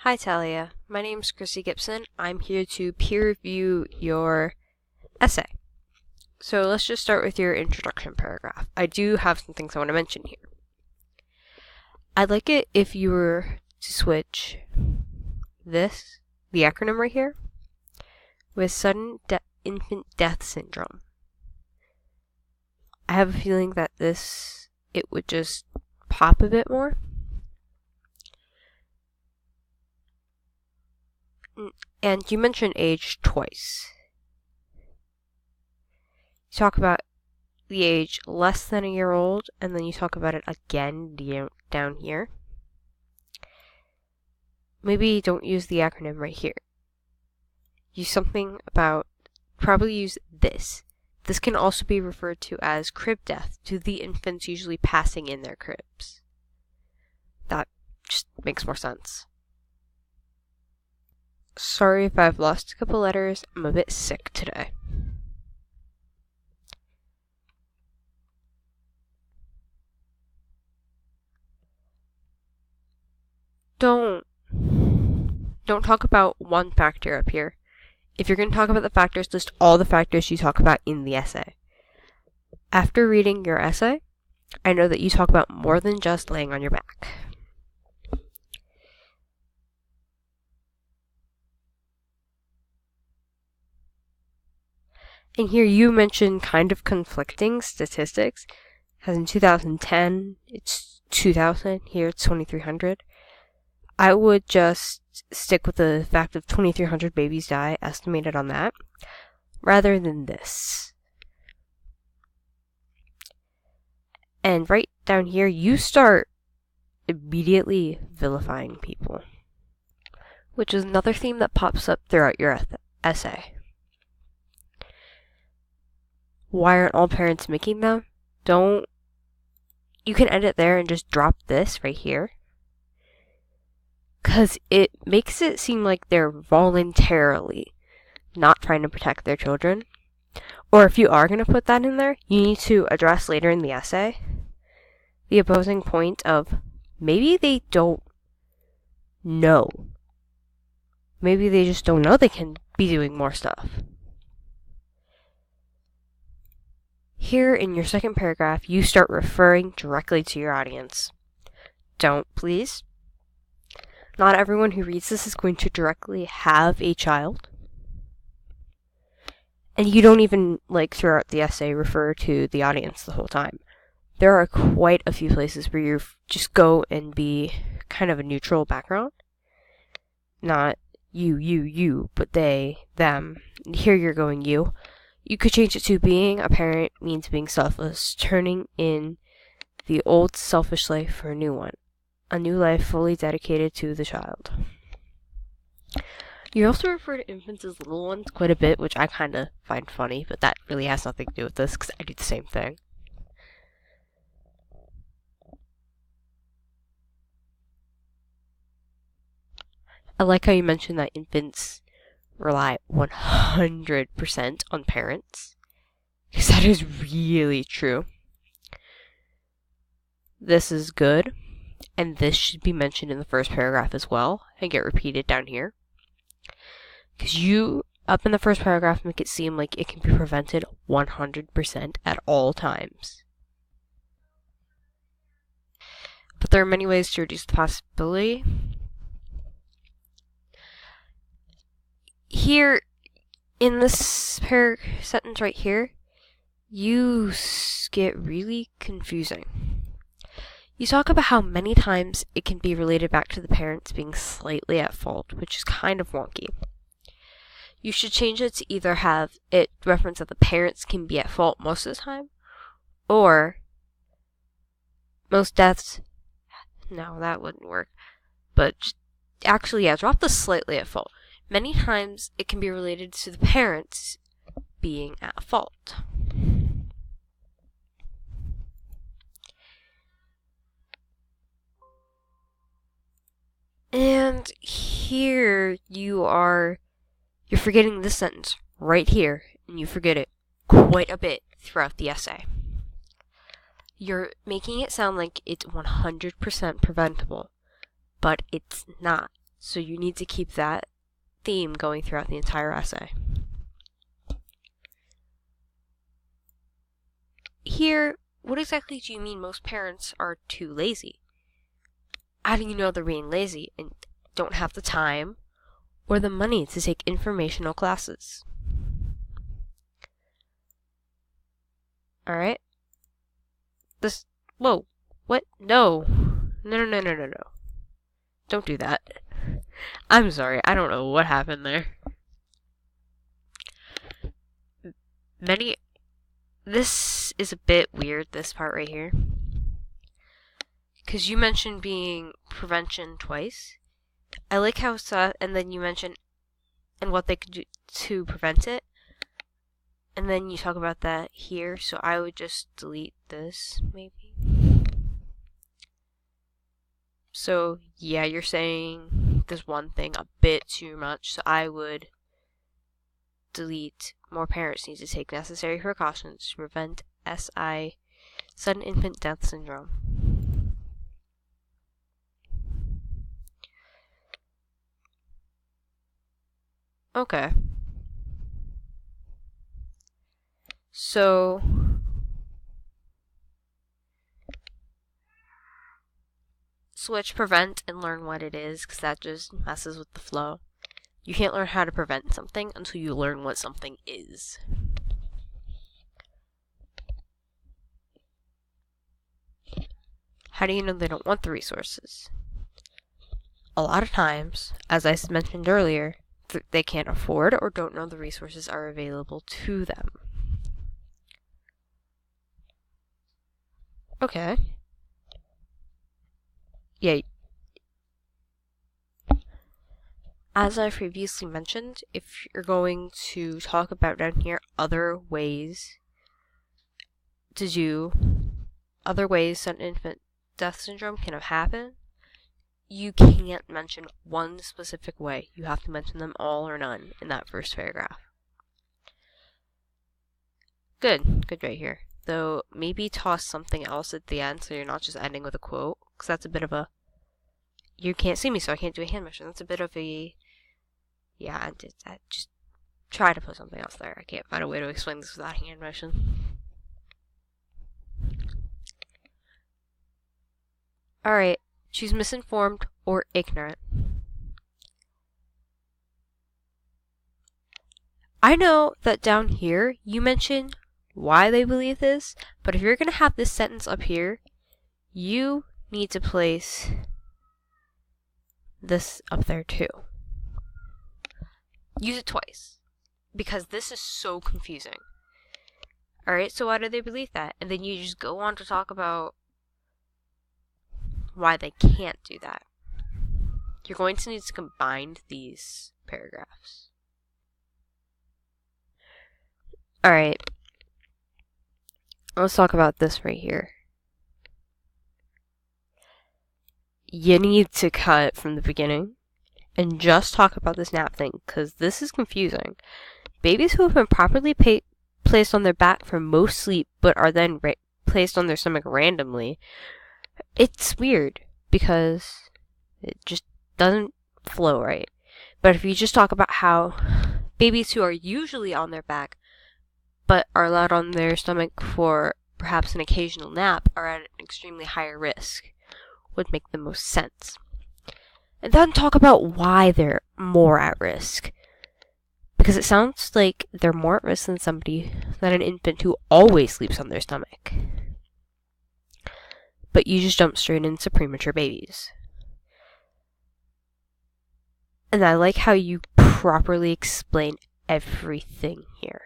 Hi Talia, my name's Chrissy Gibson. I'm here to peer review your essay. So let's just start with your introduction paragraph. I do have some things I want to mention here. I'd like it if you were to switch the acronym right here, with sudden infant death syndrome. I have a feeling that it would just pop a bit more. And you mentioned age twice. You talk about the age less than a year old, and then you talk about it again down here. Maybe don't use the acronym right here. Use something about, probably use this. This can also be referred to as crib death, to the infants usually passing in their cribs. That just makes more sense. Sorry if I've lost a couple letters, I'm a bit sick today. Don't talk about one factor up here. If you're going to talk about the factors, list all the factors you talk about in the essay. After reading your essay, I know that you talk about more than just laying on your back. And here you mention kind of conflicting statistics, as in 2010, it's 2000, here it's 2300. I would just stick with the fact of 2300 babies die, estimated on that, rather than this. And right down here, you start immediately vilifying people, which is another theme that pops up throughout your essay. Why aren't all parents making them? You can edit there and just drop this right here, because it makes it seem like they're voluntarily not trying to protect their children. Or if you are going to put that in there, you need to address later in the essay the opposing point of maybe they don't know. Maybe they just don't know they can be doing more stuff. Here in your second paragraph, you start referring directly to your audience. Don't, please. Not everyone who reads this is going to directly have a child. And you don't even, throughout the essay, refer to the audience the whole time. There are quite a few places where you just go and be kind of a neutral background. Not you, but they, them. And here you're going you. You could change it to being a parent means being selfless, turning in the old selfish life for a new one. A new life fully dedicated to the child. You also refer to infants as little ones quite a bit, which I kind of find funny, but that really has nothing to do with this, because I do the same thing. I like how you mentioned that infants rely 100% on parents, because that is really true. This is good, and this should be mentioned in the first paragraph as well, and get repeated down here. Because you, up in the first paragraph, make it seem like it can be prevented 100% at all times. But there are many ways to reduce the possibility. Here, in this sentence right here, you get really confusing. You talk about how many times it can be related back to the parents being slightly at fault, which is kind of wonky. You should change it to either have it reference that the parents can be at fault most of the time, or most deaths. No, that wouldn't work. But actually, yeah, drop the slightly at fault. Many times it can be related to the parents being at fault. And here you're forgetting this sentence right here, and you forget it quite a bit throughout the essay. You're making it sound like it's 100% preventable, but it's not. So you need to keep that theme going throughout the entire essay. Here, what exactly do you mean most parents are too lazy? How do you know they're being lazy and don't have the time or the money to take informational classes? Alright? Whoa, what? No. No. Don't do that. I'm sorry, I don't know what happened there. This is a bit weird, this part right here. Because you mentioned being prevention twice. I like how it's and then you mention and what they could do to prevent it. And then you talk about that here, so I would just delete this, maybe. So, yeah, you're saying this one thing a bit too much, so I would delete more parents need to take necessary precautions to prevent SI, sudden infant death syndrome. Okay. So, switch prevent and learn what it is, because that just messes with the flow. You can't learn how to prevent something until you learn what something is. How do you know they don't want the resources? A lot of times, as I mentioned earlier, they can't afford or don't know the resources are available to them. Okay. Yeah. As I previously mentioned, if you're going to talk about down here other ways that infant death syndrome can have happened, you can't mention one specific way. You have to mention them all or none in that first paragraph. Good right here. Though, maybe toss something else at the end so you're not just ending with a quote, because that's a bit of a... You can't see me, so I can't do a hand motion. That's a bit of a... Yeah, I just try to put something else there. I can't find a way to explain this without hand motion. Alright, she's misinformed or ignorant. I know that down here, you mentioned why they believe this, but if you're going to have this sentence up here, you need to place this up there too. Use it twice, because this is so confusing. Alright, so why do they believe that? And then you just go on to talk about why they can't do that. You're going to need to combine these paragraphs. Alright. Let's talk about this right here. You need to cut from the beginning and just talk about this nap thing, because this is confusing. Babies who have been properly placed on their back for most sleep, but are then placed on their stomach randomly, it's weird, because it just doesn't flow right. But if you just talk about how babies who are usually on their back, but are allowed on their stomach for perhaps an occasional nap, are at an extremely higher risk, would make the most sense. And then talk about why they're more at risk. Because it sounds like they're more at risk than an infant who always sleeps on their stomach. But you just jump straight into premature babies. And I like how you properly explain everything here.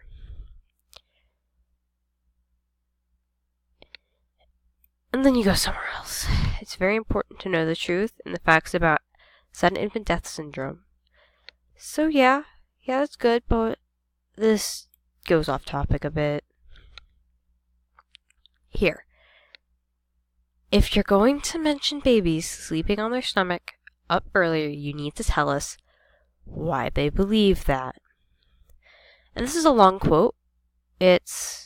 And then you go somewhere else. It's very important to know the truth and the facts about sudden infant death syndrome. So yeah, that's good, but this goes off topic a bit. Here. If you're going to mention babies sleeping on their stomach up earlier, you need to tell us why they believe that. And this is a long quote. It's...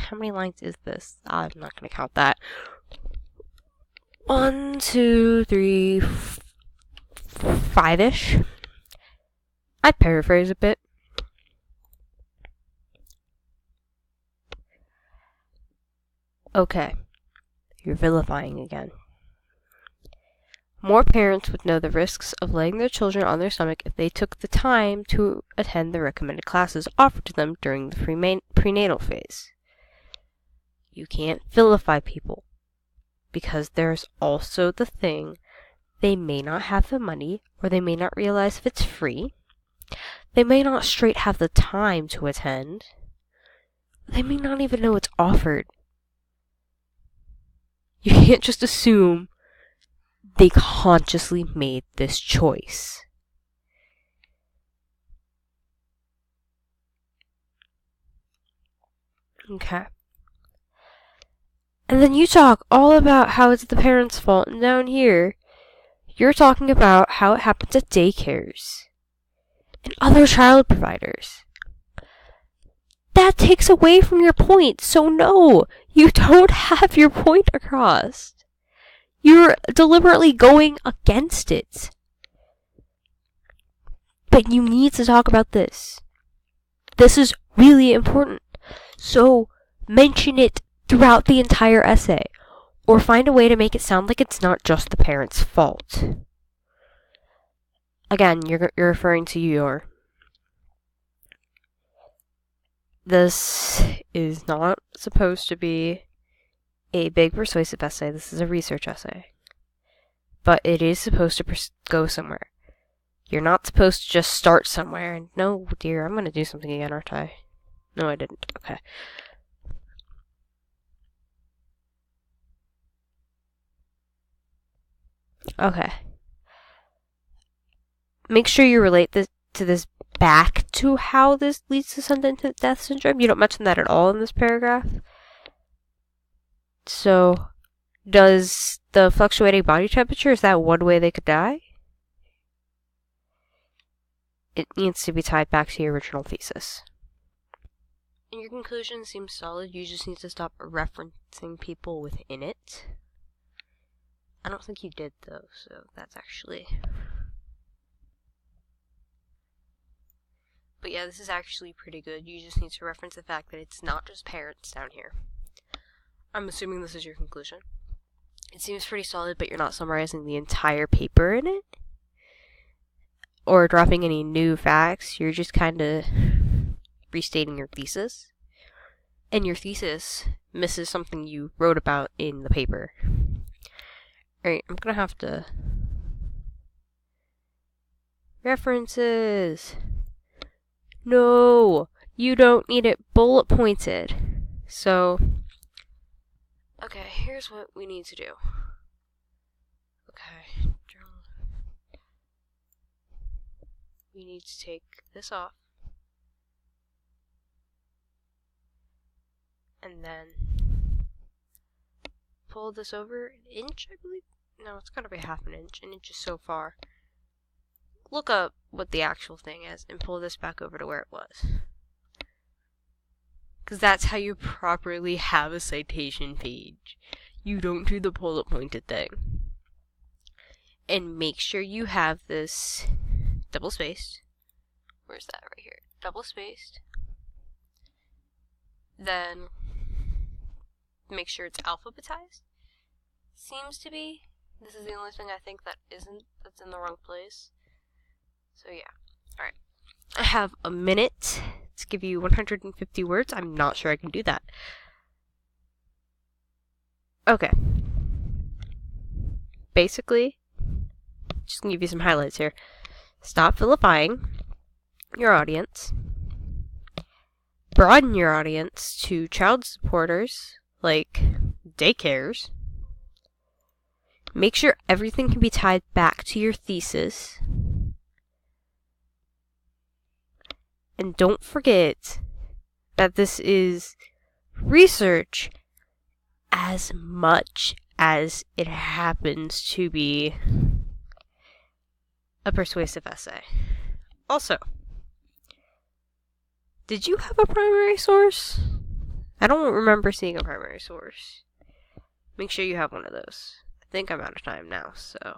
How many lines is this? I'm not going to count that. 1, 2, 3, 5-ish. I'd paraphrase a bit. Okay, you're vilifying again. More parents would know the risks of laying their children on their stomach if they took the time to attend the recommended classes offered to them during the prenatal phase. You can't vilify people, because there's also the thing, they may not have the money, or they may not realize if it's free. They may not straight have the time to attend. They may not even know it's offered. You can't just assume they consciously made this choice. Okay. And then you talk all about how it's the parents' fault, and down here, you're talking about how it happens at daycares and other child providers. That takes away from your point, so no, you don't have your point across. You're deliberately going against it. But you need to talk about this. This is really important. So mention it throughout the entire essay, or find a way to make it sound like it's not just the parents' fault. Again, you're referring to your. This is not supposed to be a big persuasive essay. This is a research essay. But it is supposed to go somewhere. You're not supposed to just start somewhere and, no, dear, I'm going to do something again, aren't I? No, I didn't. Okay. Okay. Make sure you relate this to this back to how this leads to sudden death syndrome. You don't mention that at all in this paragraph. So, does the fluctuating body temperature, is that one way they could die? It needs to be tied back to your original thesis. And your conclusion seems solid. You just need to stop referencing people within it. I don't think you did, though, so that's actually... But yeah, this is actually pretty good. You just need to reference the fact that it's not just parents down here. I'm assuming this is your conclusion. It seems pretty solid, but you're not summarizing the entire paper in it, or dropping any new facts. You're just kind of restating your thesis. And your thesis misses something you wrote about in the paper. Alright, I'm gonna have to... References! No! You don't need it bullet pointed. So... Okay, here's what we need to do. Okay. We need to take this off. And then pull this over an inch, I believe? No, it's gotta be half an inch. An inch is so far. Look up what the actual thing is and pull this back over to where it was. Because that's how you properly have a citation page. You don't do the bullet pointed thing. And make sure you have this double spaced. Where's that? Right here. Double spaced. Then make sure it's alphabetized. Seems to be. This is the only thing I think that isn't, that's in the wrong place. So yeah. Alright. I have a minute to give you 150 words. I'm not sure I can do that. Okay. Basically, just gonna give you some highlights here. Stop vilifying your audience. Broaden your audience to child supporters, like daycares. Make sure everything can be tied back to your thesis. And don't forget that this is research as much as it happens to be a persuasive essay. Also, did you have a primary source? I don't remember seeing a primary source. Make sure you have one of those. I think I'm out of time now, so...